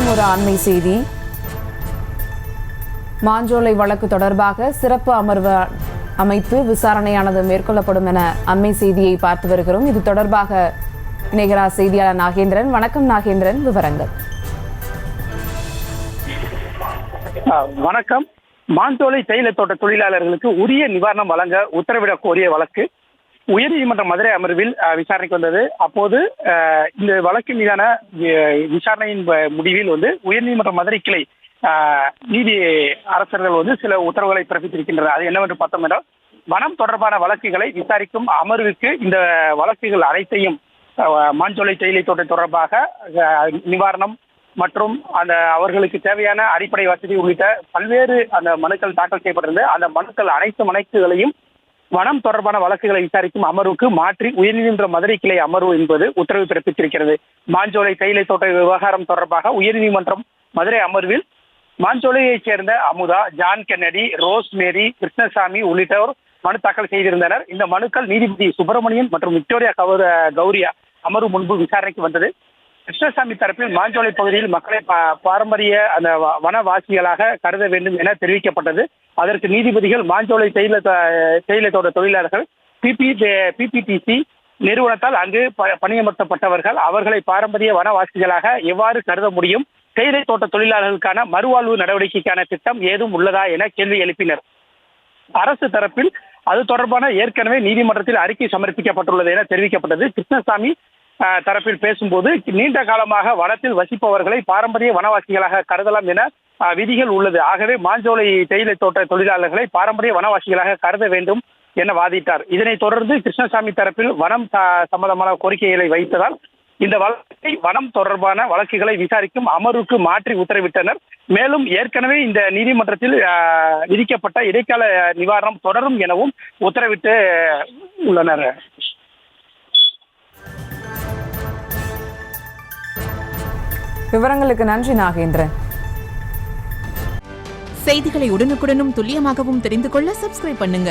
மற்றும் ஒரு அண்மை செய்தி. மாஞ்சோலை வழக்கு தொடர்பாக சிறப்பு அமர்வு அமைத்து விசாரணையானது மேற்கொள்ளப்படும் என அண்மை செய்தியை பார்த்து வருகிறோம். இது தொடர்பாக இணைகிறார் செய்தியாளர் நாகேந்திரன். வணக்கம் நாகேந்திரன், விவரங்கள். வணக்கம். மாஞ்சோலை தேயிலை தோட்ட தொழிலாளர்களுக்கு உரிய நிவாரணம் வழங்க உத்தரவிடக் கோரிய வழக்கு உயர்நீதிமன்ற மதுரை அமர்வில் விசாரணைக்கு வந்தது. அப்போது இந்த வழக்கின் மீதான விசாரணையின் முடிவில் உயர்நீதிமன்ற மதுரை கிளை நீதி அரசர்கள் சில உத்தரவுகளை பிறப்பித்திருக்கின்றனர். அது என்னவென்று பார்த்தோம் என்றால், வனம் தொடர்பான வழக்குகளை விசாரிக்கும் அமர்வுக்கு இந்த வழக்குகள் அனைத்தையும் மாஞ்சோலை தேயிலை தோட்ட தொடர்பாக நிவாரணம் மற்றும் அந்த அவர்களுக்கு தேவையான அடிப்படை வசதி உள்ளிட்ட பல்வேறு அந்த மனுக்கள் தாக்கல் செய்யப்பட்டிருந்த அந்த மனுக்கள் அனைத்து மனுக்களையும் வனம் தொடர்பான வழக்குகளை விசாரிக்கும் அமர்வுக்கு மாற்றி உயர்நீதிமன்ற மதுரை கிளை அமர்வு என்பது உத்தரவு பிறப்பித்திருக்கிறது. மாஞ்சோலை தேயிலை தோட்ட விவகாரம் தொடர்பாக உயர்நீதிமன்றம் மதுரை அமர்வில் மாஞ்சோலையைச் சேர்ந்த அமுதா, ஜான் கென்னடி, ரோஸ் மேரி, கிருஷ்ணசாமி உள்ளிட்டோர் மனு தாக்கல் செய்திருந்தனர். இந்த மனுக்கள் நீதிபதி சுப்பிரமணியன் மற்றும் விக்டோரியா கௌரியா அமர்வு முன்பு விசாரணைக்கு வந்தது. கிருஷ்ணசாமி தரப்பில் மாஞ்சோலை பகுதியில் மக்களை பாரம்பரிய அந்த வனவாசிகளாக கருத வேண்டும் என தெரிவிக்கப்பட்டது. அதற்கு நீதிபதிகள் மாஞ்சோலை தேயிலை தோட்ட தொழிலாளர்கள் பிபிடிசி நிறுவனத்தால் அங்கு பணியமர்த்தப்பட்டவர்கள், அவர்களை பாரம்பரிய வனவாசிகளாக எவ்வாறு கருத முடியும், தேயிலை தோட்ட தொழிலாளர்களுக்கான மறுவாழ்வு நடவடிக்கைக்கான திட்டம் ஏதும் உள்ளதா என கேள்வி எழுப்பினர். அரசு தரப்பில் அது தொடர்பான ஏற்கனவே நீதிமன்றத்தில் அறிக்கை சமர்ப்பிக்கப்பட்டுள்ளது என தெரிவிக்கப்பட்டது. கிருஷ்ணசாமி தரப்பில் பேசும்போது, நீண்ட காலமாக வனத்தில் வசிப்பவர்களை பாரம்பரிய வனவாசிகளாக கருதலாம் என விதிகள் உள்ளது. ஆகவே மாஞ்சோலை தேயிலை தோட்ட தொழிலாளர்களை பாரம்பரிய வனவாசிகளாக கருத வேண்டும் என வாதிட்டார். இதனைத் தொடர்ந்து கிருஷ்ணசாமி தரப்பில் வனம் சம்பந்தமான கோரிக்கைகளை வைத்ததால் இந்த வழக்கை வனம் தொடர்பான வழக்குகளை விசாரிக்கும் அமர்வுக்கு மாற்றி உத்தரவிட்டனர். மேலும் ஏற்கனவே இந்த நீதிமன்றத்தில் விதிக்கப்பட்ட இடைக்கால நிவாரணம் தொடரும் எனவும் உத்தரவிட்டு உள்ளனர். விவரங்களுக்கு நன்றி நாகேந்திரன். செய்திகளை உடனுக்குடனும் துல்லியமாகவும் தெரிந்து கொள்ள சப்ஸ்கிரைப் பண்ணுங்க.